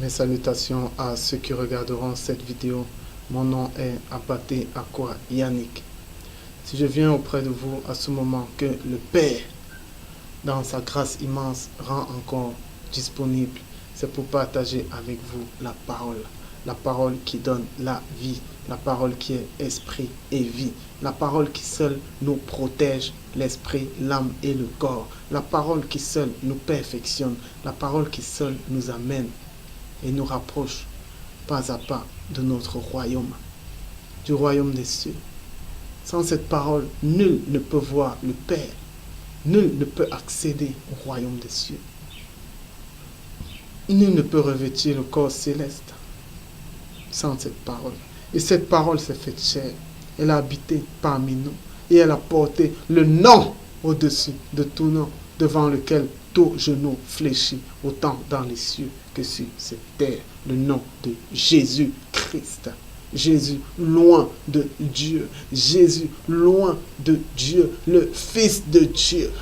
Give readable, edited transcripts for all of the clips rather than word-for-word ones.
Mes salutations à ceux qui regarderont cette vidéo. Mon nom est Abaté Akwa Yannick. Si je viens auprès de vous à ce moment que le Père, dans sa grâce immense, rend encore disponible, c'est pour partager avec vous la parole qui donne la vie, la parole qui est esprit et vie, la parole qui seule nous protège l'esprit, l'âme et le corps, la parole qui seule nous perfectionne, la parole qui seule nous amène et nous rapproche pas à pas de notre royaume, du royaume des cieux. Sans cette parole, nul ne peut voir le Père, nul ne peut accéder au royaume des cieux. Nul ne peut revêtir le corps céleste sans cette parole. Et cette parole s'est faite chair. Elle a habité parmi nous. Et elle a porté le nom au-dessus de tout nom, devant lequel tout genou fléchit, autant dans les cieux que sur cette terre. Le nom de Jésus-Christ. Jésus loin de Dieu. Jésus loin de Dieu. Le Fils de Dieu.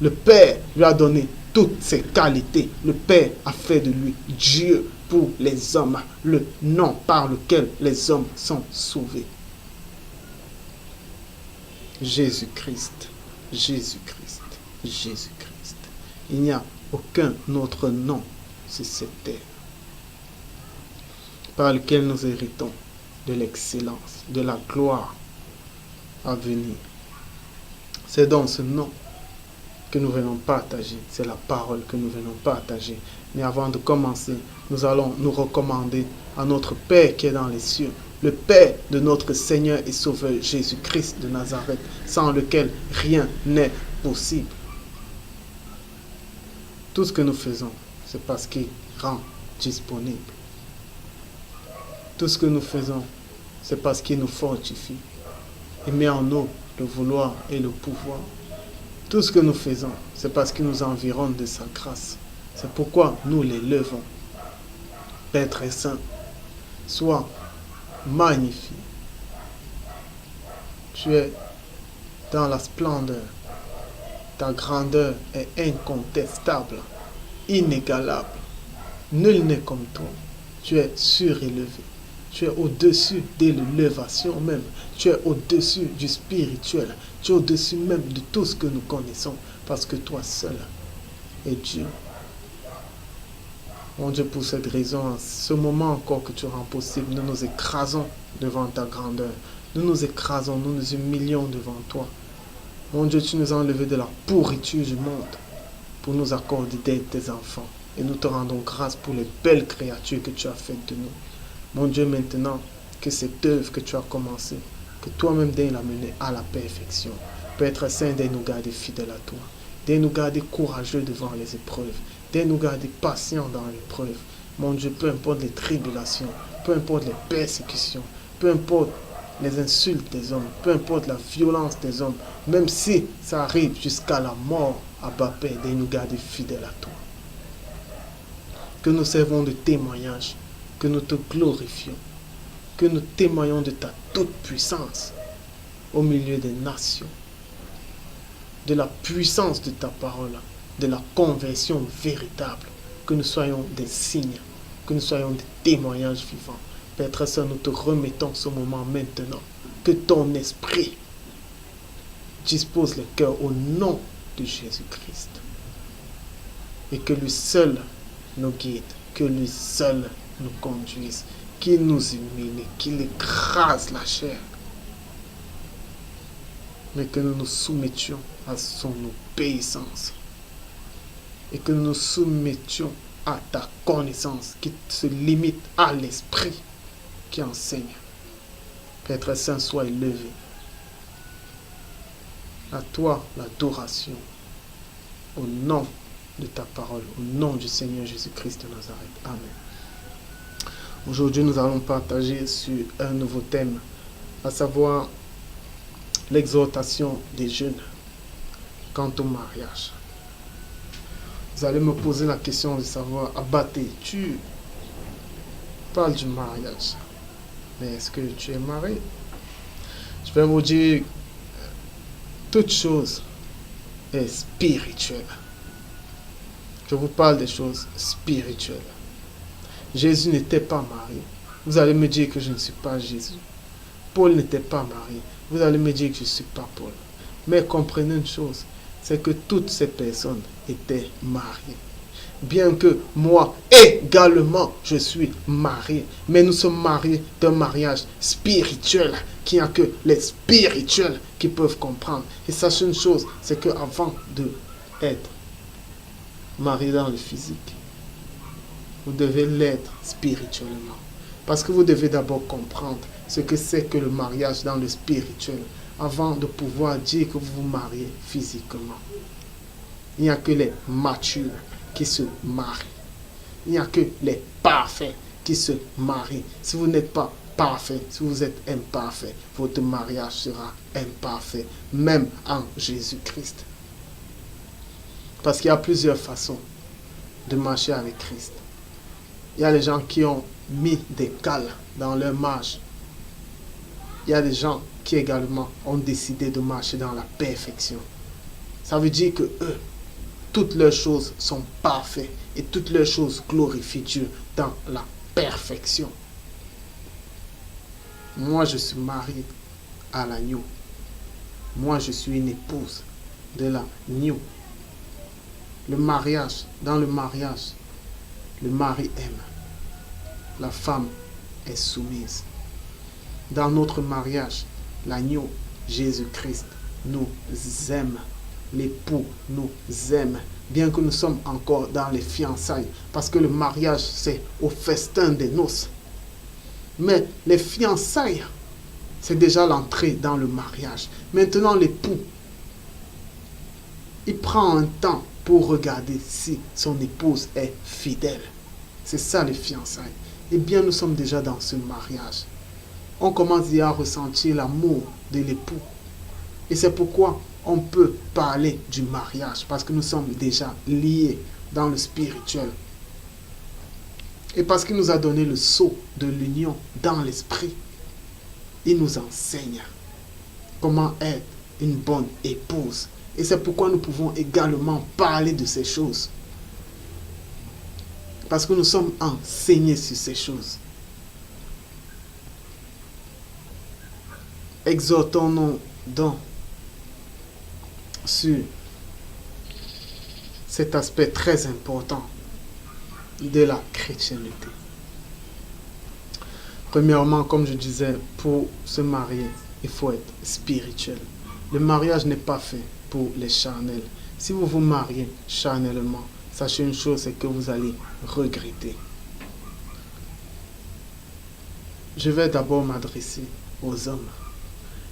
Le Père lui a donné toutes ses qualités. Le Père a fait de lui Dieu pour les hommes, le nom par lequel les hommes sont sauvés. Jésus-Christ, Jésus-Christ, Jésus-Christ. Il n'y a aucun autre nom sur cette terre par lequel nous héritons de l'excellence, de la gloire à venir. C'est dans ce nom que nous venons partager, c'est la parole que nous venons partager. Mais avant de commencer, nous allons nous recommander à notre Père qui est dans les cieux, le Père de notre Seigneur et Sauveur Jésus-Christ de Nazareth, sans lequel rien n'est possible. Tout ce que nous faisons, c'est parce qu'il rend disponible. Tout ce que nous faisons, c'est parce qu'il nous fortifie. Il met en nous le vouloir et le pouvoir. Tout ce que nous faisons, c'est parce qu'il nous environne de sa grâce. C'est pourquoi nous l'élevons. Père très saint, sois magnifié. Tu es dans la splendeur. Ta grandeur est incontestable, inégalable. Nul n'est comme toi. Tu es surélevé. Tu es au-dessus de l'élévation même. Tu es au-dessus du spirituel. Tu es au-dessus même de tout ce que nous connaissons. Parce que toi seul es Dieu. Mon Dieu, pour cette raison, en ce moment encore que tu rends possible, nous nous écrasons devant ta grandeur. Nous nous écrasons, nous nous humilions devant toi. Mon Dieu, tu nous as enlevé de la pourriture du monde pour nous accorder d'être tes enfants. Et nous te rendons grâce pour les belles créatures que tu as faites de nous. Mon Dieu, maintenant, que cette œuvre que tu as commencée, que toi-même daignes la mener à la perfection. Père Saint, daignes nous garder fidèles à toi. Daignes nous garder courageux devant les épreuves. Daignes nous garder patients dans l'épreuve. Mon Dieu, peu importe les tribulations, peu importe les persécutions, peu importe les insultes des hommes, peu importe la violence des hommes, même si ça arrive jusqu'à la mort, Abba Père, daignes nous garder fidèles à toi. Que nous servons de témoignage, que nous te glorifions, que nous témoignons de ta toute-puissance au milieu des nations, de la puissance de ta parole, de la conversion véritable, que nous soyons des signes, que nous soyons des témoignages vivants. Père Saint, nous te remettons ce moment maintenant, que ton esprit dispose le cœur au nom de Jésus-Christ et que lui seul nous guide, que lui seul nous conduise, qu'il nous humilie, qu'il écrase la chair, mais que nous nous soumettions à son obéissance et que nous nous soumettions à ta connaissance qui se limite à l'esprit qui enseigne. Père Saint, sois élevé. À toi l'adoration au nom de ta parole, au nom du Seigneur Jésus-Christ de Nazareth. Amen. Aujourd'hui, nous allons partager sur un nouveau thème, à savoir l'exhortation des jeunes quant au mariage. Vous allez me poser la question de savoir, Abaté, tu parles du mariage, mais est-ce que tu es marié? Je vais vous dire, toute chose est spirituelle. Je vous parle des choses spirituelles. Jésus n'était pas marié. Vous allez me dire que je ne suis pas Jésus. Paul n'était pas marié. Vous allez me dire que je ne suis pas Paul. Mais comprenez une chose, c'est que toutes ces personnes étaient mariées. Bien que moi également je suis marié, mais nous sommes mariés d'un mariage spirituel, qu'il n'y a que les spirituels qui peuvent comprendre. Et sachez une chose, c'est qu'avant d'être marié dans le physique, vous devez l'être spirituellement. Parce que vous devez d'abord comprendre ce que c'est que le mariage dans le spirituel, avant de pouvoir dire que vous vous mariez physiquement. Il n'y a que les matures qui se marient. Il n'y a que les parfaits qui se marient. Si vous n'êtes pas parfait, si vous êtes imparfait, votre mariage sera imparfait, même en Jésus-Christ. Parce qu'il y a plusieurs façons de marcher avec Christ. Il y a des gens qui ont mis des cales dans leur marche. Il y a des gens qui également ont décidé de marcher dans la perfection. Ça veut dire que eux, toutes leurs choses sont parfaites et toutes leurs choses glorifient Dieu dans la perfection. Moi, je suis marié à l'agneau. Moi, je suis une épouse de l'agneau. Le mariage, dans le mariage, le mari aime. La femme est soumise. Dans notre mariage, l'agneau, Jésus-Christ, nous aime. L'époux nous aime. Bien que nous sommes encore dans les fiançailles. Parce que le mariage, c'est au festin des noces. Mais les fiançailles, c'est déjà l'entrée dans le mariage. Maintenant, l'époux, il prend un temps pour regarder si son épouse est fidèle. C'est ça les fiançailles. Eh bien, nous sommes déjà dans ce mariage. On commence déjà à ressentir l'amour de l'époux. Et c'est pourquoi on peut parler du mariage. Parce que nous sommes déjà liés dans le spirituel. Et parce qu'il nous a donné le sceau de l'union dans l'esprit. Il nous enseigne comment être une bonne épouse. Et c'est pourquoi nous pouvons également parler de ces choses. Parce que nous sommes enseignés sur ces choses. Exhortons-nous donc sur cet aspect très important de la chrétienté. Premièrement, comme je disais, pour se marier, il faut être spirituel. Le mariage n'est pas fait pour les charnels. Si vous vous mariez charnellement, sachez une chose, c'est que vous allez regretter. Je vais d'abord m'adresser aux hommes.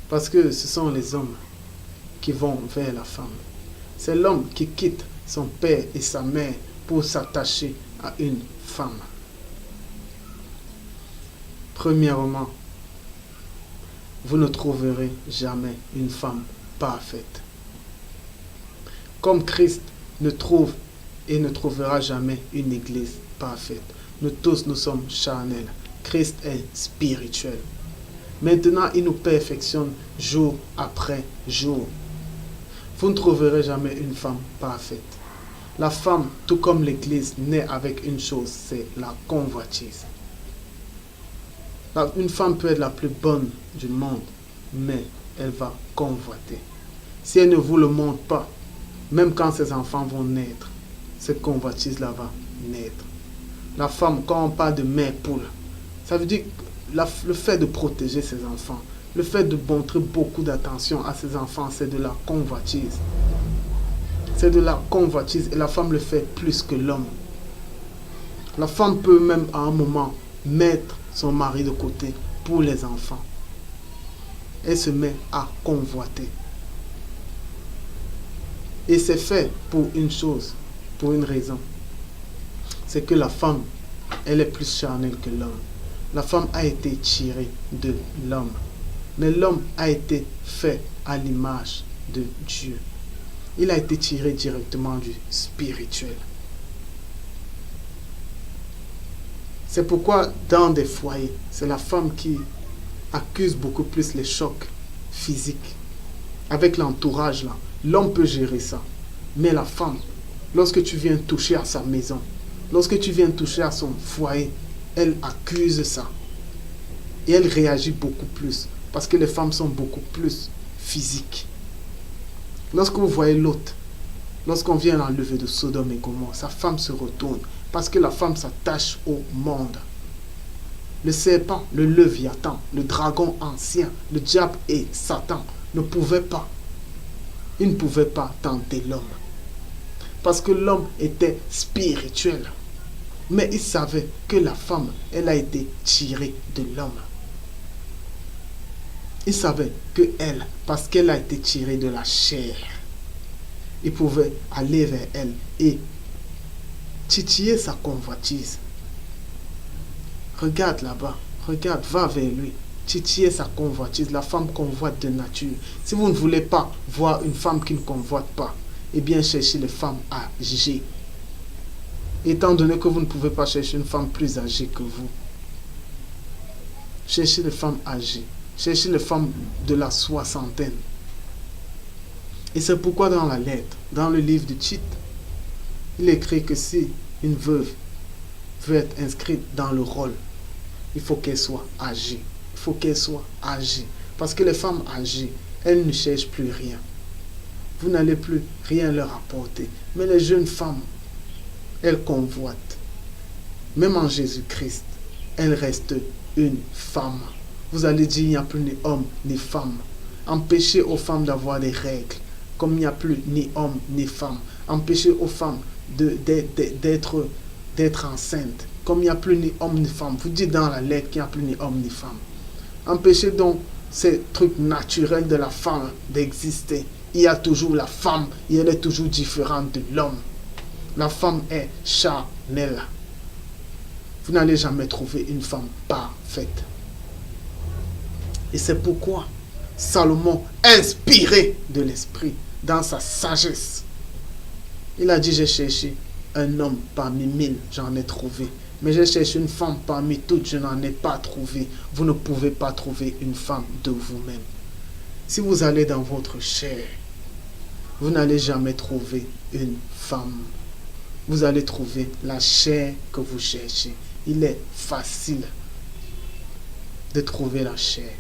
Parce que ce sont les hommes qui vont vers la femme. C'est l'homme qui quitte son père et sa mère pour s'attacher à une femme. Premièrement, vous ne trouverez jamais une femme parfaite. Comme Christ ne trouve et ne trouvera jamais une église parfaite. Nous tous, nous sommes charnels. Christ est spirituel. Maintenant, il nous perfectionne jour après jour. Vous ne trouverez jamais une femme parfaite. La femme, tout comme l'église, naît avec une chose, c'est la convoitise. Une femme peut être la plus bonne du monde, mais elle va convoiter. Si elle ne vous le montre pas, même quand ses enfants vont naître, cette convoitise-là va naître. La femme, quand on parle de mère poule, ça veut dire le fait de protéger ses enfants, le fait de montrer beaucoup d'attention à ses enfants, c'est de la convoitise. C'est de la convoitise et la femme le fait plus que l'homme. La femme peut même à un moment mettre son mari de côté pour les enfants. Elle se met à convoiter. Et c'est fait pour une chose, pour une raison. C'est que la femme, elle est plus charnelle que l'homme. La femme a été tirée de l'homme. Mais l'homme a été fait à l'image de Dieu. Il a été tiré directement du spirituel. C'est pourquoi dans des foyers, c'est la femme qui accuse beaucoup plus les chocs physiques. Avec l'entourage là, l'homme peut gérer ça. Mais la femme, lorsque tu viens toucher à sa maison, lorsque tu viens toucher à son foyer, elle accuse ça. Et elle réagit beaucoup plus. Parce que les femmes sont beaucoup plus physiques. Lorsque vous voyez Lot, lorsqu'on vient l'enlever de Sodome et Gomorrhe, sa femme se retourne. Parce que la femme s'attache au monde. Le serpent, le Léviathan, le dragon ancien, le diable et Satan ne pouvaient pas. Ils ne pouvaient pas tenter l'homme. Parce que l'homme était spirituel. Mais il savait que la femme, elle a été tirée de l'homme. Il savait que elle, parce qu'elle a été tirée de la chair, il pouvait aller vers elle et titiller sa convoitise. Regarde là-bas, regarde, va vers lui. Titiller sa convoitise, la femme convoite de nature. Si vous ne voulez pas voir une femme qui ne convoite pas, eh bien cherchez les femmes âgées. Étant donné que vous ne pouvez pas chercher une femme plus âgée que vous, cherchez les femmes âgées. Cherchez les femmes de la soixantaine. Et c'est pourquoi dans la lettre, dans le livre de Tite, il écrit que si une veuve veut être inscrite dans le rôle, il faut qu'elle soit âgée. Il faut qu'elle soit âgée. Parce que les femmes âgées, elles ne cherchent plus rien. Vous n'allez plus rien leur apporter. Mais les jeunes femmes, elles convoitent. Même en Jésus-Christ, elles restent une femme. Vous allez dire, il n'y a plus ni homme ni femme. Empêchez aux femmes d'avoir des règles, comme il n'y a plus ni homme ni femme. Empêchez aux femmes d'être enceintes, comme il n'y a plus ni homme ni femme. Vous dites dans la lettre qu'il n'y a plus ni homme ni femme. Empêchez donc ces trucs naturels de la femme d'exister. Il y a toujours la femme et elle est toujours différente de l'homme. La femme est charnelle. Vous n'allez jamais trouver une femme parfaite. Et c'est pourquoi Salomon, inspiré de l'esprit, dans sa sagesse, il a dit, j'ai cherché un homme parmi 1000, j'en ai trouvé. Mais j'ai cherché une femme parmi toutes, je n'en ai pas trouvé. Vous ne pouvez pas trouver une femme de vous-même. Si vous allez dans votre chair, vous n'allez jamais trouver une femme. Vous allez trouver la chair que vous cherchez. Il est facile de trouver la chair.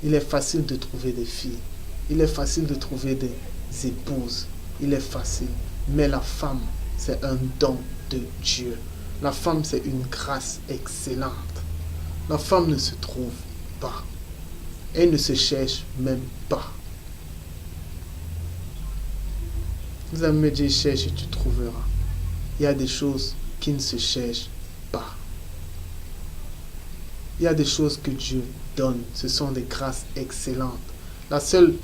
Il est facile de trouver des filles. Il est facile de trouver des épouses. Il est facile. Mais la femme, c'est un don de Dieu. La femme, c'est une grâce excellente. La femme ne se trouve pas. Elle ne se cherche même pas. Vous allez me dire, cherche et tu trouveras. Il y a des choses qui ne se cherchent pas. Il y a des choses que Dieu donne. Ce sont des grâces excellentes. La seule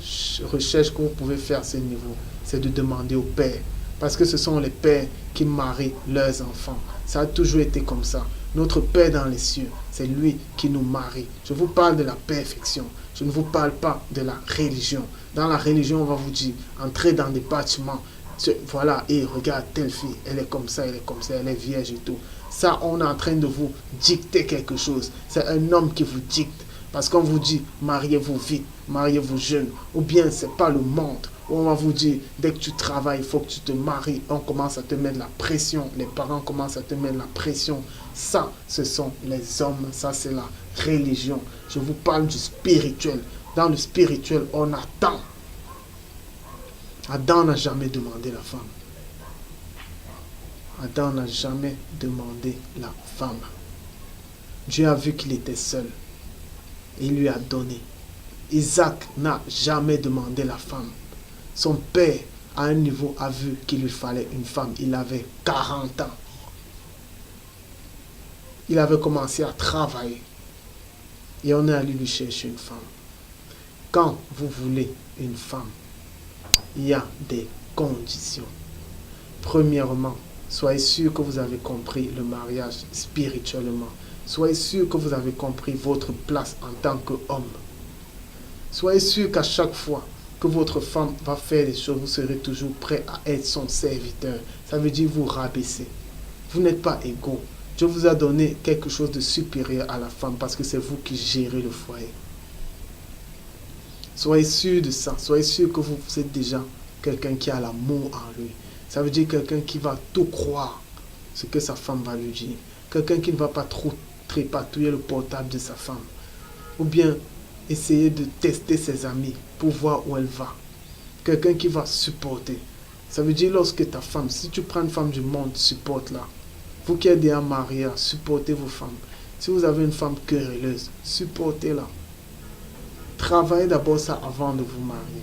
recherche que vous pouvez faire à ce niveau, c'est de demander au Père. Parce que ce sont les pères qui marient leurs enfants. Ça a toujours été comme ça. Notre Père dans les cieux, c'est lui qui nous marie. Je vous parle de la perfection. Je ne vous parle pas de la religion. Dans la religion, on va vous dire, entrez dans des bâtiments. Voilà, et regarde telle fille, elle est comme ça, elle est comme ça, elle est vierge et tout. Ça, on est en train de vous dicter quelque chose. C'est un homme qui vous dicte. Parce qu'on vous dit, mariez-vous vite, mariez-vous jeune. Ou bien, c'est pas le monde. Où on va vous dire, dès que tu travailles, il faut que tu te maries. On commence à te mettre la pression. Les parents commencent à te mettre la pression. Ça, ce sont les hommes. Ça, c'est la religion. Je vous parle du spirituel. Dans le spirituel, on attend. Adam n'a jamais demandé la femme. Adam n'a jamais demandé la femme. Dieu a vu qu'il était seul. Et il lui a donné. Isaac n'a jamais demandé la femme. Son père, à un niveau, a vu qu'il lui fallait une femme. Il avait 40 ans. Il avait commencé à travailler. Et on est allé lui chercher une femme. Quand vous voulez une femme, il y a des conditions. Premièrement, soyez sûr que vous avez compris le mariage spirituellement. Soyez sûr que vous avez compris votre place en tant qu'homme. Soyez sûr qu'à chaque fois que votre femme va faire des choses, vous serez toujours prêt à être son serviteur. Ça veut dire vous rabaisser. Vous n'êtes pas égaux. Dieu vous a donné quelque chose de supérieur à la femme parce que c'est vous qui gérez le foyer. Soyez sûr de ça. Soyez sûr que vous êtes déjà quelqu'un qui a l'amour en lui. Ça veut dire quelqu'un qui va tout croire ce que sa femme va lui dire. Quelqu'un qui ne va pas trop trépatouiller le portable de sa femme. Ou bien essayer de tester ses amis pour voir où elle va. Quelqu'un qui va supporter. Ça veut dire lorsque ta femme, si tu prends une femme du monde, supporte-la. Vous qui êtes déjà mariés, supportez vos femmes. Si vous avez une femme querelleuse, supportez-la. Travaillez d'abord ça avant de vous marier.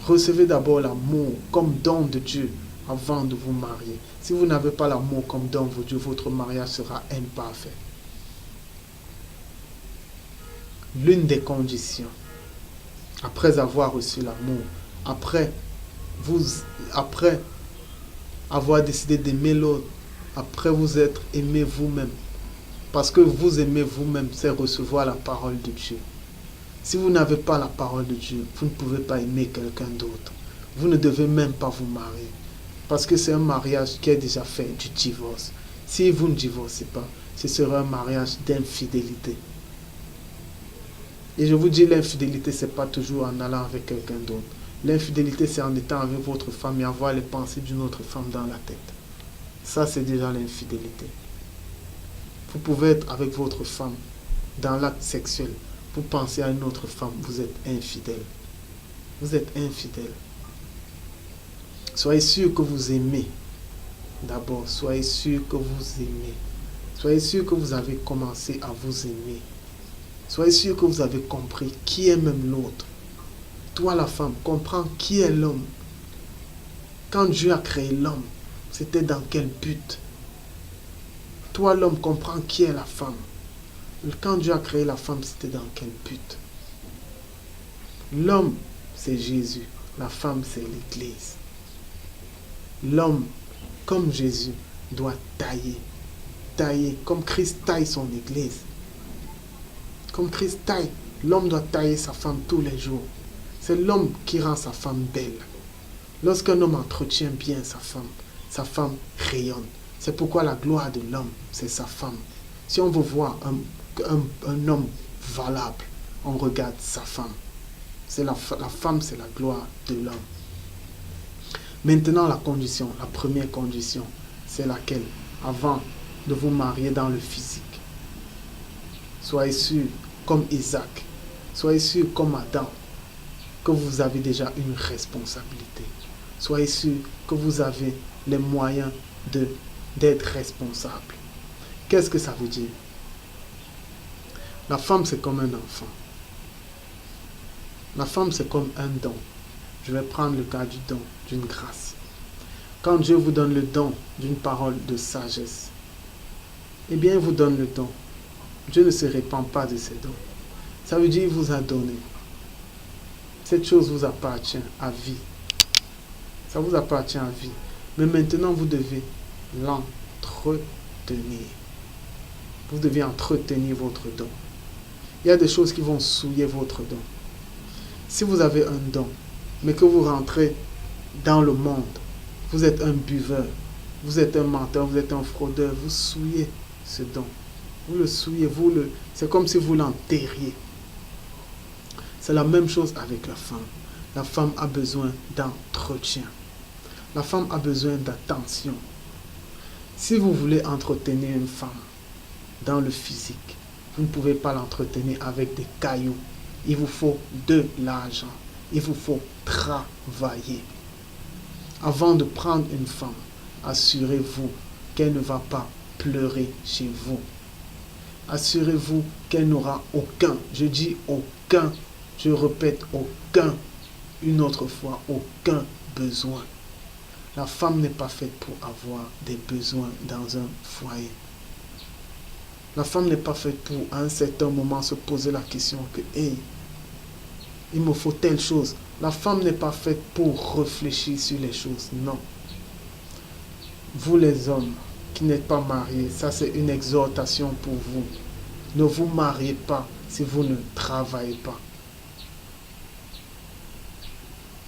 Recevez d'abord l'amour comme don de Dieu avant de vous marier. Si vous n'avez pas l'amour comme don de Dieu, votre mariage sera imparfait. L'une des conditions, après avoir reçu l'amour, après avoir décidé d'aimer l'autre, après vous être aimé vous-même, parce que vous aimez vous-même, c'est recevoir la parole de Dieu. Si vous n'avez pas la parole de Dieu, vous ne pouvez pas aimer quelqu'un d'autre. Vous ne devez même pas vous marier. Parce que c'est un mariage qui est déjà fait du divorce. Si vous ne divorcez pas, ce sera un mariage d'infidélité. Et je vous dis, l'infidélité, ce n'est pas toujours en allant avec quelqu'un d'autre. L'infidélité, c'est en étant avec votre femme et avoir les pensées d'une autre femme dans la tête. Ça, c'est déjà l'infidélité. Vous pouvez être avec votre femme dans l'acte sexuel. Vous pensez à une autre femme, vous êtes infidèle. Vous êtes infidèle. Soyez sûr que vous aimez. D'abord, soyez sûr que vous aimez. Soyez sûr que vous avez commencé à vous aimer. Soyez sûr que vous avez compris qui est même l'autre. Toi, la femme, comprends qui est l'homme. Quand Dieu a créé l'homme, c'était dans quel but? Toi, l'homme, comprends qui est la femme. Quand Dieu a créé la femme, c'était dans quel but? L'homme, c'est Jésus. La femme, c'est l'Église. L'homme, comme Jésus, doit tailler. Tailler, comme Christ taille son Église. Comme Christ taille, l'homme doit tailler sa femme tous les jours. C'est l'homme qui rend sa femme belle. Lorsqu'un homme entretient bien sa femme rayonne. C'est pourquoi la gloire de l'homme, c'est sa femme. Si on veut voir un homme valable, on regarde sa femme. La femme, c'est la gloire de l'homme. Maintenant, la première condition, c'est laquelle? Avant de vous marier dans le physique. Soyez sûr, comme Isaac, soyez sûr, comme Adam, que vous avez déjà une responsabilité. Soyez sûr que vous avez les moyens d'être responsable. Qu'est-ce que ça veut dire? La femme, c'est comme un enfant. La femme, c'est comme un don. Je vais prendre le cas du don, d'une grâce. Quand Dieu vous donne le don d'une parole de sagesse, eh bien, il vous donne le don. Dieu ne se répand pas de ses dons. Ça veut dire qu'il vous a donné. Cette chose vous appartient à vie. Ça vous appartient à vie. Mais maintenant, vous devez l'entretenir. Vous devez entretenir votre don. Il y a des choses qui vont souiller votre don. Si vous avez un don, mais que vous rentrez dans le monde, vous êtes un buveur, vous êtes un menteur, vous êtes un fraudeur, vous souillez ce don. Vous le souillez, c'est comme si vous l'enterriez. C'est la même chose avec la femme. La femme a besoin d'entretien. La femme a besoin d'attention. Si vous voulez entretenir une femme dans le physique, vous ne pouvez pas l'entretenir avec des cailloux. Il vous faut de l'argent. Il vous faut travailler. Avant de prendre une femme, assurez-vous qu'elle ne va pas pleurer chez vous. Assurez-vous qu'elle n'aura aucun, je dis aucun, je répète aucun, une autre fois, aucun besoin. La femme n'est pas faite pour avoir des besoins dans un foyer. La femme n'est pas faite pour, à un certain moment, se poser la question que, hey, il me faut telle chose. La femme n'est pas faite pour réfléchir sur les choses, non. Vous les hommes qui n'êtes pas mariés, ça c'est une exhortation pour vous. Ne vous mariez pas si vous ne travaillez pas.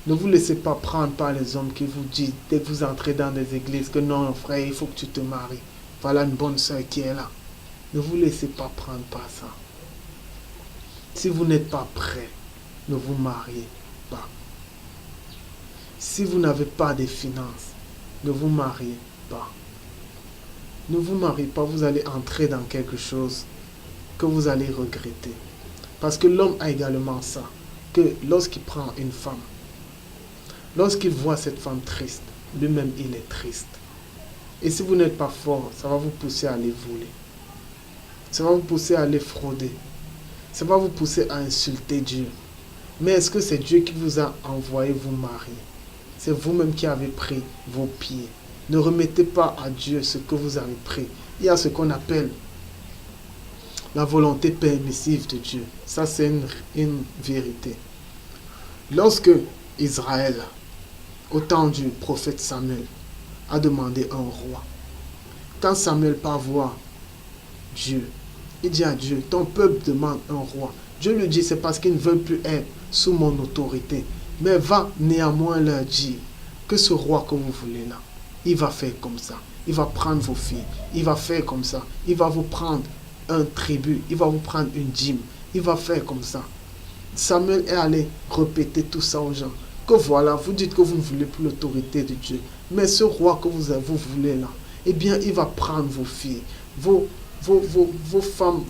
Ne vous laissez pas prendre par les hommes qui vous disent, dès que vous entrez dans des églises, que non, frère, il faut que tu te maries. Voilà une bonne soeur qui est là. Ne vous laissez pas prendre par ça. Si vous n'êtes pas prêt, ne vous mariez pas. Si vous n'avez pas de finances, ne vous mariez pas. Ne vous mariez pas, vous allez entrer dans quelque chose que vous allez regretter. Parce que l'homme a également ça, que lorsqu'il prend une femme, lorsqu'il voit cette femme triste, lui-même il est triste. Et si vous n'êtes pas fort, ça va vous pousser à aller voler. Ça va vous pousser à aller frauder. Ça va vous pousser à insulter Dieu. Mais est-ce que c'est Dieu qui vous a envoyé vous marier? C'est vous-même qui avez pris vos pieds. Ne remettez pas à Dieu ce que vous avez pris. Il y a ce qu'on appelle la volonté permissive de Dieu. Ça, c'est une vérité. Lorsque Israël, au temps du prophète Samuel, a demandé un roi, quand Samuel part voir Dieu, il dit à Dieu, ton peuple demande un roi. Dieu lui dit, c'est parce qu'ils ne veulent plus être sous mon autorité. Mais va néanmoins leur dire que ce roi que vous voulez là, il va faire comme ça. Il va prendre vos filles. Il va faire comme ça. Il va vous prendre un tribut. Il va vous prendre une dîme. Il va faire comme ça. Samuel est allé répéter tout ça aux gens. Que voilà, vous dites que vous ne voulez plus l'autorité de Dieu. Mais ce roi que vous voulez là, eh bien, il va prendre vos filles. Vos femmes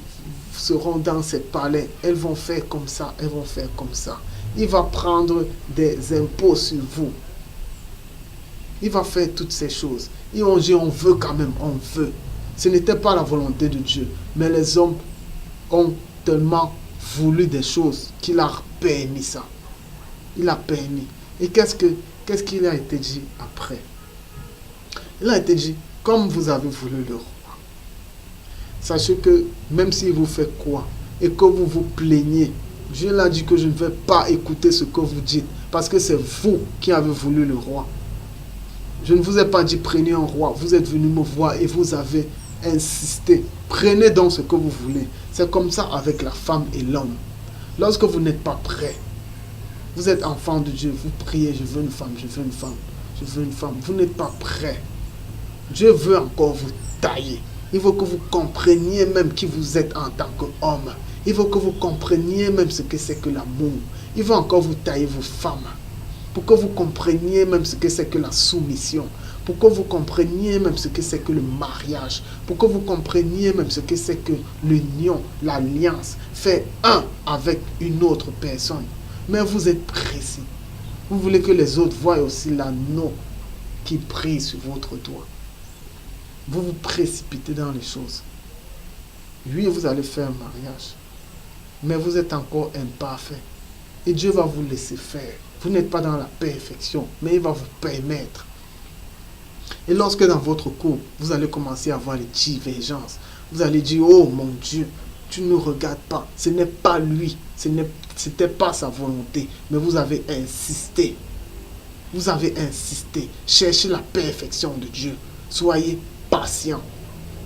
seront dans ces palais. Elles vont faire comme ça. Elles vont faire comme ça. Il va prendre des impôts sur vous. Il va faire toutes ces choses. Et on dit, on veut quand même, on veut. Ce n'était pas la volonté de Dieu. Mais les hommes ont tellement voulu des choses qu'il a permis ça. Il a permis. Et qu'est-ce qu'il a été dit après? Il a été dit, comme vous avez voulu le roi, sachez que même s'il vous fait quoi et que vous vous plaignez, Dieu l'a dit que je ne vais pas écouter ce que vous dites parce que c'est vous qui avez voulu le roi. Je ne vous ai pas dit prenez un roi. Vous êtes venu me voir et vous avez insisté. Prenez donc ce que vous voulez. C'est comme ça avec la femme et l'homme. Lorsque vous n'êtes pas prêt, vous êtes enfant de Dieu, vous priez, je veux une femme, je veux une femme, je veux une femme. Vous n'êtes pas prêt. Dieu veut encore vous tailler. Il veut que vous compreniez même qui vous êtes en tant qu'homme. Il veut que vous compreniez même ce que c'est que l'amour. Il veut encore vous tailler vos femmes. Pour que vous compreniez même ce que c'est que la soumission. Pour que vous compreniez même ce que c'est que le mariage. Pour que vous compreniez même ce que c'est que l'union, l'alliance. Fait un avec une autre personne. Mais vous êtes pressé. Vous voulez que les autres voient aussi l'anneau qui brille sur votre doigt. Vous vous précipitez dans les choses. Oui, vous allez faire un mariage. Mais vous êtes encore imparfait. Et Dieu va vous laisser faire. Vous n'êtes pas dans la perfection, mais il va vous permettre. Et lorsque dans votre couple, vous allez commencer à avoir les divergences, vous allez dire, oh mon Dieu, tu ne regardes pas. Ce n'est pas lui. Ce n'était pas sa volonté. Mais vous avez insisté. Vous avez insisté. Cherchez la perfection de Dieu. Soyez patient.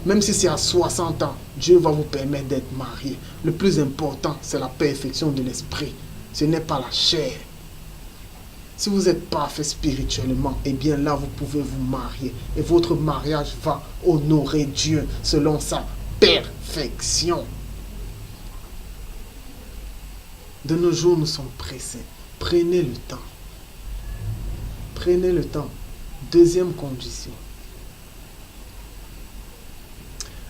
Même si c'est à 60 ans, Dieu va vous permettre d'être marié. Le plus important, c'est la perfection de l'esprit. Ce n'est pas la chair. Si vous êtes parfait spirituellement, eh bien là, vous pouvez vous marier. Et votre mariage va honorer Dieu selon sa perfection. De nos jours, nous sommes pressés. Prenez le temps. Prenez le temps. Deuxième condition.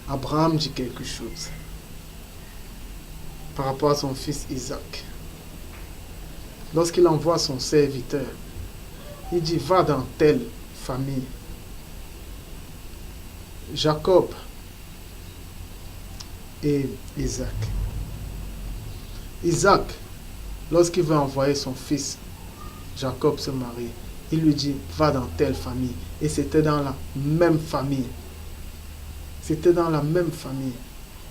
Abraham dit quelque chose par rapport à son fils Isaac. Lorsqu'il envoie son serviteur, il dit, va dans telle famille. Jacob et Isaac. Isaac, lorsqu'il veut envoyer son fils Jacob se marier, il lui dit, va dans telle famille. Et c'était dans la même famille. C'était dans la même famille.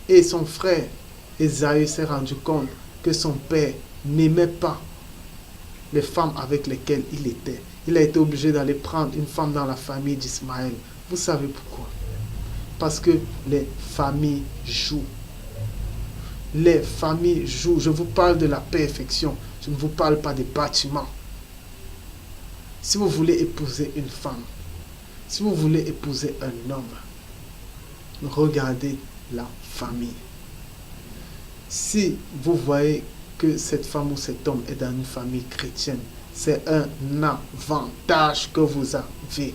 Et son frère Ésaü s'est rendu compte que son père n'aimait pas les femmes avec lesquelles il était. Il a été obligé d'aller prendre une femme dans la famille d'Ismaël. Vous savez pourquoi? Parce que les familles jouent. Les familles jouent. Je vous parle de la perfection. Je ne vous parle pas des bâtiments. Si vous voulez épouser une femme, si vous voulez épouser un homme, regardez la famille. Si vous voyez que cette femme ou cet homme est dans une famille chrétienne, c'est un avantage que vous avez.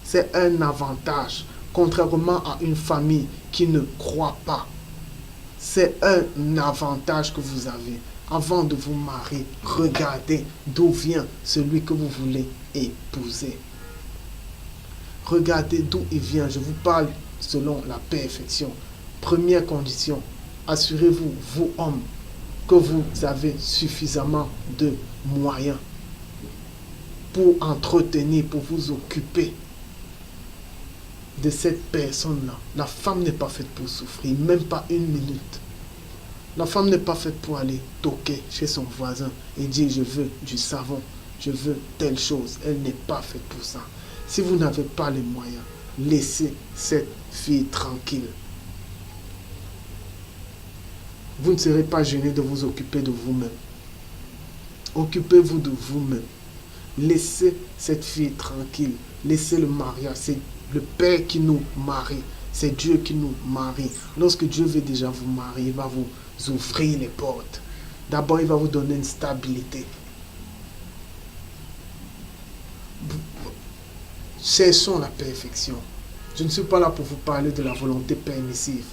C'est un avantage. contrairement à une famille qui ne croit pas. C'est un avantage que vous avez. Avant de vous marier, regardez d'où vient celui que vous voulez épouser. Regardez d'où il vient. Je vous parle selon la perfection. Première condition, assurez-vous, vous hommes, que vous avez suffisamment de moyens pour entretenir, pour vous occuper de cette personne-là. La femme n'est pas faite pour souffrir, même pas une minute. La femme n'est pas faite pour aller toquer chez son voisin et dire je veux du savon, je veux telle chose. Elle n'est pas faite pour ça. Si vous n'avez pas les moyens, laissez cette fille tranquille. Vous ne serez pas gêné de vous occuper de vous-même. Occupez-vous de vous-même. Laissez cette fille tranquille. Laissez le mariage. C'est le Père qui nous marie. C'est Dieu qui nous marie. Lorsque Dieu veut déjà vous marier, il va vous ouvrir les portes. D'abord, il va vous donner une stabilité. Cherchons la perfection. Je ne suis pas là pour vous parler de la volonté permissive.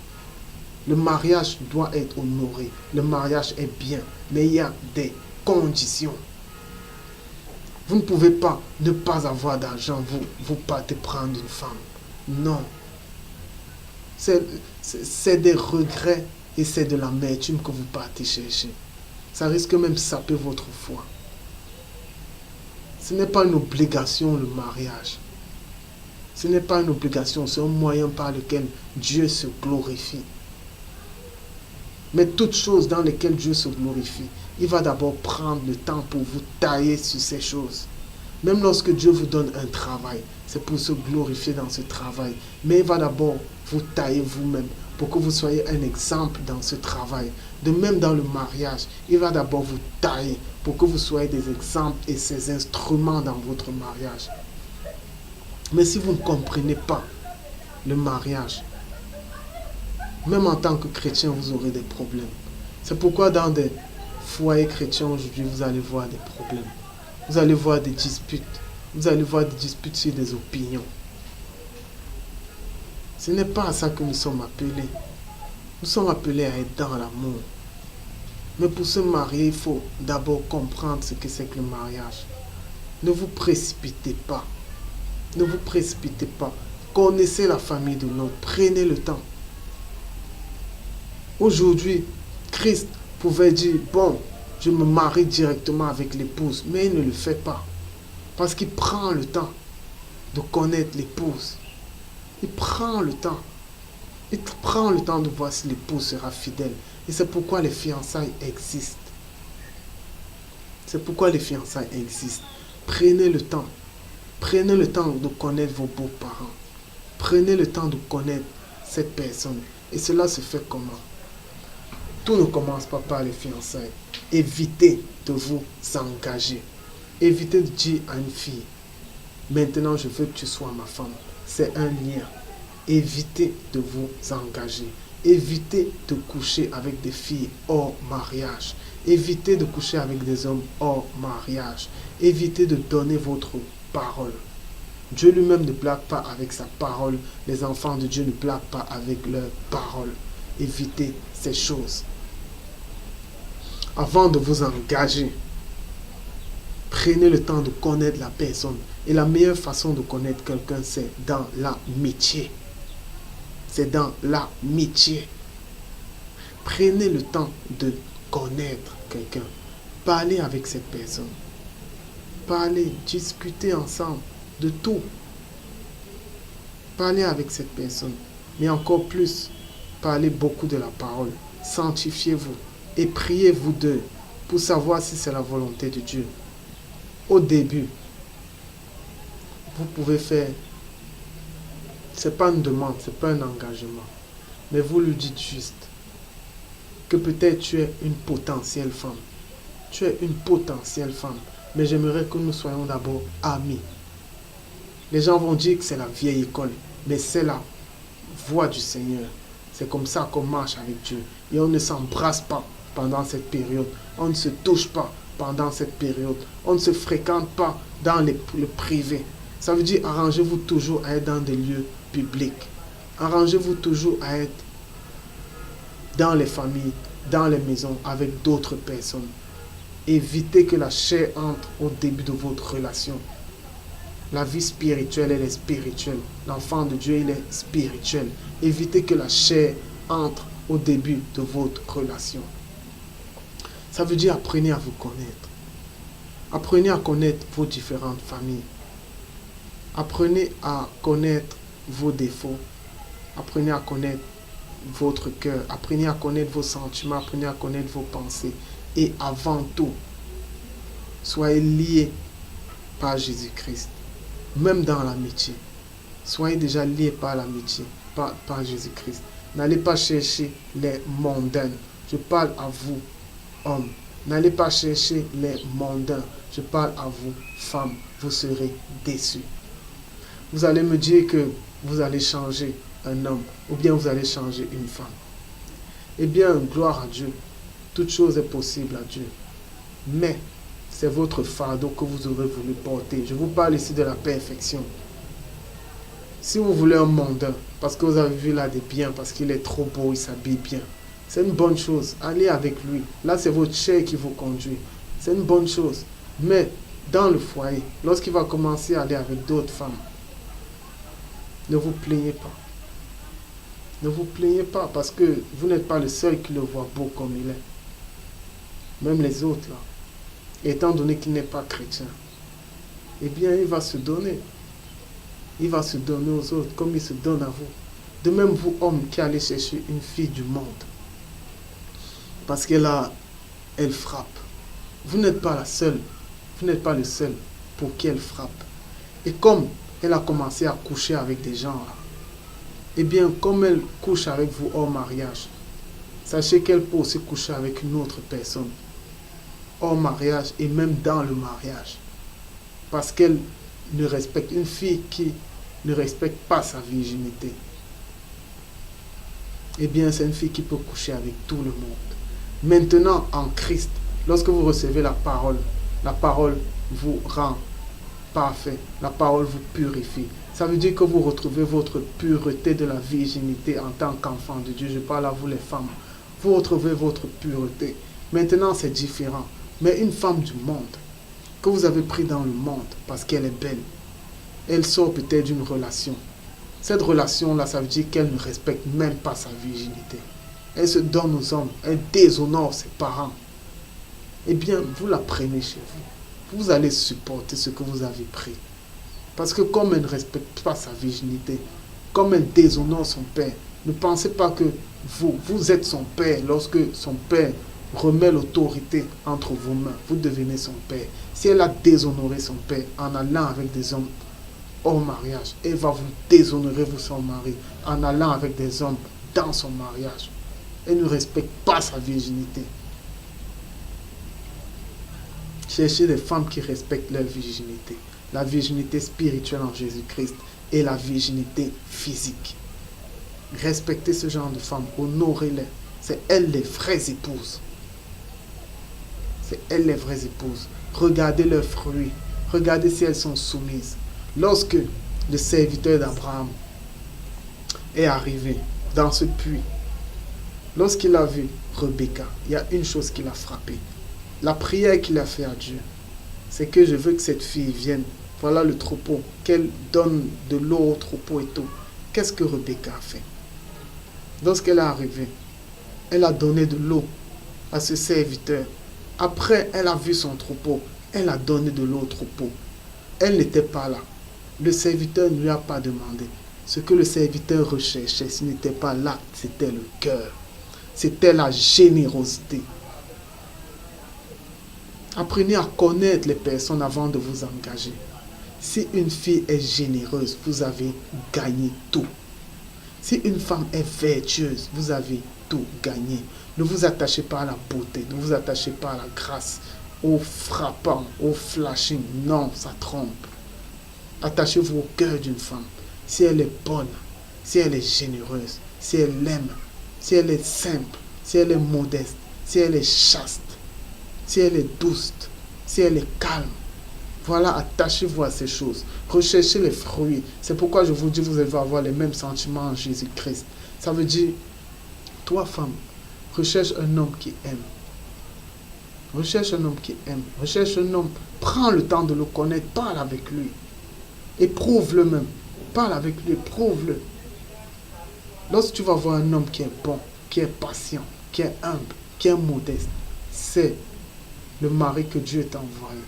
Le mariage doit être honoré. Le mariage est bien. Mais il y a des conditions. Vous ne pouvez pas ne pas avoir d'argent. Vous partez prendre une femme. Non. C'est des regrets et c'est de l'amertume que vous partez chercher. Ça risque même de saper votre foi. Ce n'est pas une obligation le mariage. Ce n'est pas une obligation, c'est un moyen par lequel Dieu se glorifie. Mais toute chose dans lesquelles Dieu se glorifie, il va d'abord prendre le temps pour vous tailler sur ces choses. Même lorsque Dieu vous donne un travail, c'est pour se glorifier dans ce travail. Mais il va d'abord vous tailler vous-même pour que vous soyez un exemple dans ce travail. De même dans le mariage, il va d'abord vous tailler pour que vous soyez des exemples et ces instruments dans votre mariage. Mais si vous ne comprenez pas le mariage, même en tant que chrétien, vous aurez des problèmes. C'est pourquoi dans des foyers chrétiens aujourd'hui, vous allez voir des problèmes. Vous allez voir des disputes. Vous allez voir des disputes sur des opinions. Ce n'est pas à ça que nous sommes appelés. Nous sommes appelés à être dans l'amour. Mais pour se marier, il faut d'abord comprendre ce que c'est que le mariage. Ne vous précipitez pas. Ne vous précipitez pas. Connaissez la famille de l'autre. Prenez le temps. Aujourd'hui, Christ pouvait dire, bon, je me marie directement avec l'épouse. Mais il ne le fait pas. Parce qu'il prend le temps de connaître l'épouse. Il prend le temps. Il prend le temps de voir si l'épouse sera fidèle. Et c'est pourquoi les fiançailles existent. C'est pourquoi les fiançailles existent. Prenez le temps. Prenez le temps de connaître vos beaux-parents. Prenez le temps de connaître cette personne. Et cela se fait comment? Tout ne commence pas par les fiançailles. Évitez de vous engager. Évitez de dire à une fille, maintenant je veux que tu sois ma femme. C'est un lien. Évitez de vous engager. Évitez de coucher avec des filles hors mariage. Évitez de coucher avec des hommes hors mariage. Évitez de donner votre parole. Dieu lui-même ne blague pas avec sa parole. Les enfants de Dieu ne blaguent pas avec leur parole. Évitez ces choses. Avant de vous engager, prenez le temps de connaître la personne. Et la meilleure façon de connaître quelqu'un, c'est dans l'amitié. C'est dans l'amitié. Prenez le temps de connaître quelqu'un. Parlez avec cette personne. Parlez, discutez ensemble de tout. Parlez avec cette personne. Mais encore plus, parlez beaucoup de la parole. Sanctifiez-vous et priez-vous d'eux pour savoir si c'est la volonté de Dieu. Au début, vous pouvez faire, c'est pas une demande, c'est pas un engagement, mais vous lui dites juste que peut-être tu es une potentielle femme. Tu es une potentielle femme, mais j'aimerais que nous soyons d'abord amis. Les gens vont dire que c'est la vieille école, mais c'est la voie du Seigneur. C'est comme ça qu'on marche avec Dieu. Et on ne s'embrasse pas pendant cette période. On ne se touche pas pendant cette période. On ne se fréquente pas dans le privé. Ça veut dire arrangez-vous toujours à être dans des lieux publics. Arrangez-vous toujours à être dans les familles, dans les maisons, avec d'autres personnes. Évitez que la chair entre au début de votre relation. La vie spirituelle, elle est spirituelle. L'enfant de Dieu, il est spirituel. Évitez que la chair entre au début de votre relation. Ça veut dire apprenez à vous connaître. Apprenez à connaître vos différentes familles. Apprenez à connaître vos défauts. Apprenez à connaître votre cœur. Apprenez à connaître vos sentiments. Apprenez à connaître vos pensées. Et avant tout, soyez liés par Jésus-Christ. Même dans l'amitié. Soyez déjà liés par l'amitié, par Jésus-Christ. N'allez pas chercher les mondains. Je parle à vous, hommes. N'allez pas chercher les mondains. Je parle à vous, femmes. Vous serez déçus. Vous allez me dire que vous allez changer un homme ou bien vous allez changer une femme. Eh bien, gloire à Dieu. Toute chose est possible à Dieu. Mais c'est votre fardeau que vous aurez voulu porter. Je vous parle ici de la perfection. Si vous voulez un mondain, parce que vous avez vu là des biens, parce qu'il est trop beau, il s'habille bien, c'est une bonne chose. Allez avec lui. Là, c'est votre chair qui vous conduit. C'est une bonne chose. Mais dans le foyer, lorsqu'il va commencer à aller avec d'autres femmes, ne vous plaignez pas. Ne vous plaignez pas parce que vous n'êtes pas le seul qui le voit beau comme il est. Même les autres là. Étant donné qu'il n'est pas chrétien, eh bien, il va se donner. Il va se donner aux autres comme il se donne à vous. De même, vous, hommes, qui allez chercher une fille du monde, parce qu'elle frappe. Vous n'êtes pas la seule. Vous n'êtes pas le seul pour qui elle frappe. Et comme elle a commencé à coucher avec des gens là, eh bien, comme elle couche avec vous hors mariage, sachez qu'elle peut aussi coucher avec une autre personne hors mariage et même dans le mariage. Parce qu'elle ne respecte, une fille qui ne respecte pas sa virginité, eh bien, c'est une fille qui peut coucher avec tout le monde. Maintenant, en Christ, lorsque vous recevez la parole vous rend parfait, la parole vous purifie. Ça veut dire que vous retrouvez votre pureté de la virginité en tant qu'enfant de Dieu. Je parle à vous les femmes. Vous retrouvez votre pureté. Maintenant, c'est différent. Mais une femme du monde, que vous avez pris dans le monde parce qu'elle est belle, elle sort peut-être d'une relation. Cette relation-là, ça veut dire qu'elle ne respecte même pas sa virginité. Elle se donne aux hommes, elle déshonore ses parents. Eh bien, vous la prenez chez vous. Vous allez supporter ce que vous avez pris. Parce que comme elle ne respecte pas sa virginité, comme elle déshonore son père, ne pensez pas que vous êtes son père lorsque son père remet l'autorité entre vos mains. Vous devenez son père. Si elle a déshonoré son père en allant avec des hommes hors mariage, elle va vous déshonorer, vous, son mari, en allant avec des hommes dans son mariage. Elle ne respecte pas sa virginité. Cherchez des femmes qui respectent leur virginité. La virginité spirituelle en Jésus-Christ et la virginité physique. Respectez ce genre de femmes, honorez-les. C'est elles les vraies épouses. C'est elles les vraies épouses. Regardez leurs fruits. Regardez si elles sont soumises. Lorsque le serviteur d'Abraham est arrivé dans ce puits, lorsqu'il a vu Rebecca, il y a une chose qui l'a frappé. La prière qu'il a fait à Dieu, c'est que je veux que cette fille vienne. Voilà le troupeau, qu'elle donne de l'eau au troupeau et tout. Qu'est-ce que Rebecca a fait? Lorsqu'elle est arrivée, elle a donné de l'eau à ce serviteur. Après, elle a vu son troupeau. Elle a donné de l'eau au troupeau. Elle n'était pas là. Le serviteur ne lui a pas demandé. Ce que le serviteur recherchait, ce n'était pas là, c'était le cœur. C'était la générosité. Apprenez à connaître les personnes avant de vous engager. Si une fille est généreuse, vous avez gagné tout. Si une femme est vertueuse, vous avez tout gagné. Ne vous attachez pas à la beauté, ne vous attachez pas à la grâce, au frappant, au flashing. Non, ça trompe. Attachez-vous au cœur d'une femme. Si elle est bonne, si elle est généreuse, si elle aime, si elle est simple, si elle est modeste, si elle est chaste, si elle est douce, si elle est calme. Voilà, attachez-vous à ces choses. Recherchez les fruits. C'est pourquoi je vous dis, vous allez avoir les mêmes sentiments en Jésus-Christ. Ça veut dire, toi, femme, recherche un homme qui aime. Recherche un homme qui aime. Recherche un homme. Prends le temps de le connaître. Parle avec lui. Éprouve-le même. Parle avec lui. Éprouve-le. Lorsque tu vas voir un homme qui est bon, qui est patient, qui est humble, qui est modeste, c'est le mari que Dieu t'a envoyé.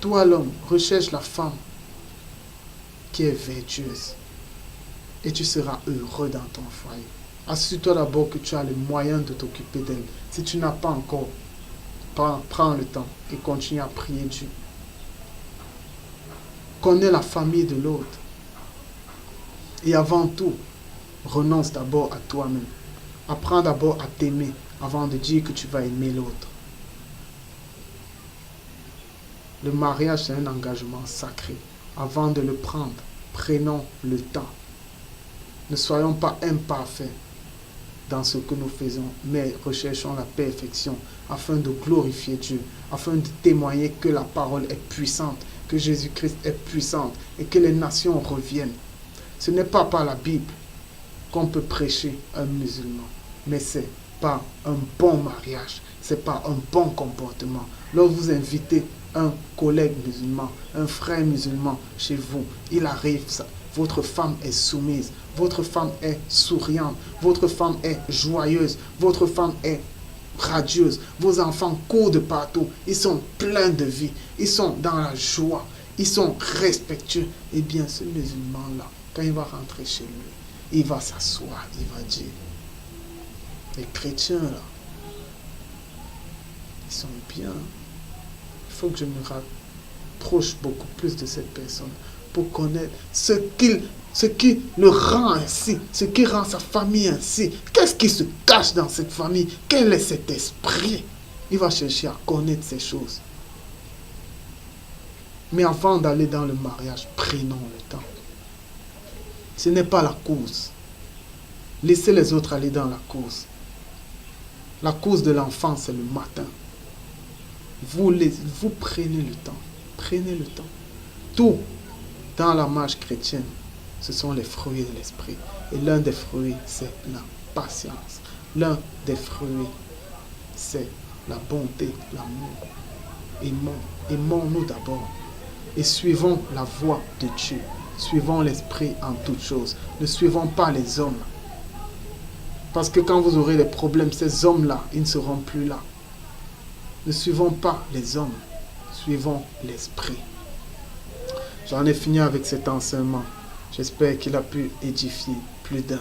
Toi, l'homme, recherche la femme qui est vertueuse. Et tu seras heureux dans ton foyer. Assure-toi d'abord que tu as les moyens de t'occuper d'elle. Si tu n'as pas encore, prends le temps et continue à prier Dieu. Connais la famille de l'autre. Et avant tout, renonce d'abord à toi-même. Apprends d'abord à t'aimer avant de dire que tu vas aimer l'autre. Le mariage, c'est un engagement sacré. Avant de le prendre, prenons le temps. Ne soyons pas imparfaits dans ce que nous faisons, mais recherchons la perfection afin de glorifier Dieu, afin de témoigner que la parole est puissante, que Jésus-Christ est puissant et que les nations reviennent. Ce n'est pas par la Bible qu'on peut prêcher un musulman, mais c'est par un bon mariage, c'est par un bon comportement. Lorsque vous invitez un collègue musulman, un frère musulman chez vous, il arrive ça. Votre femme est soumise, votre femme est souriante, votre femme est joyeuse, votre femme est radieuse, vos enfants courent de partout, ils sont pleins de vie, ils sont dans la joie, ils sont respectueux. Eh bien, ce musulman-là, quand il va rentrer chez lui, il va s'asseoir, il va dire, les chrétiens là, ils sont bien. Il faut que je me rapproche beaucoup plus de cette personne pour connaître ce qui le rend ainsi, ce qui rend sa famille ainsi. Qu'est-ce qui se cache dans cette famille? Quel est cet esprit? Il va chercher à connaître ces choses. Mais avant d'aller dans le mariage, prenons le temps. Ce n'est pas la course. Laissez les autres aller dans la course. La course de l'enfant, c'est le matin. Vous prenez le temps. Prenez le temps. Tout dans la marche chrétienne, ce sont les fruits de l'esprit. Et l'un des fruits, c'est la patience. L'un des fruits, c'est la bonté, l'amour. Aimons-nous d'abord. Et suivons la voie de Dieu. Suivons l'esprit en toutes choses. Ne suivons pas les hommes. Parce que quand vous aurez des problèmes, ces hommes-là, ils ne seront plus là. Ne suivons pas les hommes. Suivons l'esprit. J'en ai fini avec cet enseignement. J'espère qu'il a pu édifier plus d'un.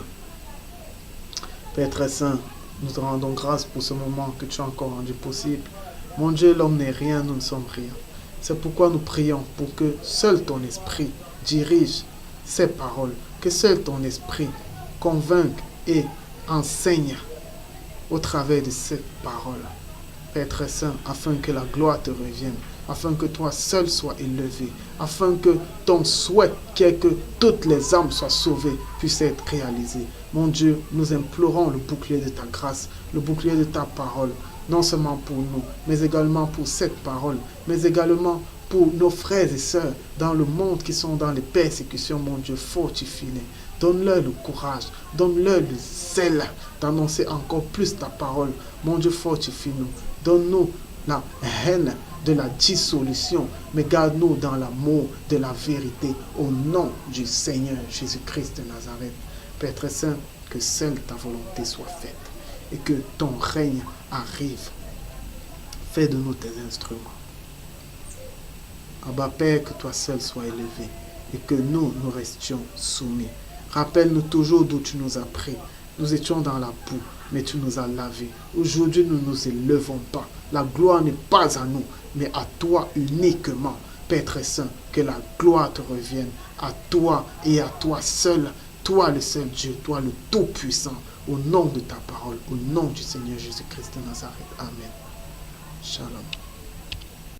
Père très saint, nous te rendons grâce pour ce moment que tu as encore rendu possible. Mon Dieu, l'homme n'est rien, nous ne sommes rien. C'est pourquoi nous prions pour que seul ton esprit dirige ces paroles, que seul ton esprit convainque et enseigne au travers de ces paroles. Père très saint, afin que la gloire te revienne, afin que toi seul sois élevé, afin que ton souhait, qui est que toutes les âmes soient sauvées, puisse être réalisé. Mon Dieu, nous implorons le bouclier de ta grâce, le bouclier de ta parole, non seulement pour nous, mais également pour cette parole, mais également pour nos frères et sœurs dans le monde qui sont dans les persécutions. Mon Dieu, fortifie-les. Donne-leur le courage, donne-leur le zèle d'annoncer encore plus ta parole. Mon Dieu, fortifie-nous. Donne-nous la haine de la dissolution, mais garde-nous dans l'amour de la vérité, au nom du Seigneur Jésus-Christ de Nazareth. Père très saint, que seule ta volonté soit faite et que ton règne arrive. Fais de nous tes instruments. Abba Père, que toi seul sois élevé et que nous restions soumis. Rappelle-nous toujours d'où tu nous as pris. Nous étions dans la boue, mais tu nous as lavés. Aujourd'hui, nous ne nous élevons pas. La gloire n'est pas à nous, mais à toi uniquement. Père très saint, que la gloire te revienne à toi et à toi seul. Toi le seul Dieu, toi le Tout-Puissant. Au nom de ta parole, au nom du Seigneur Jésus-Christ de Nazareth. Amen. Shalom.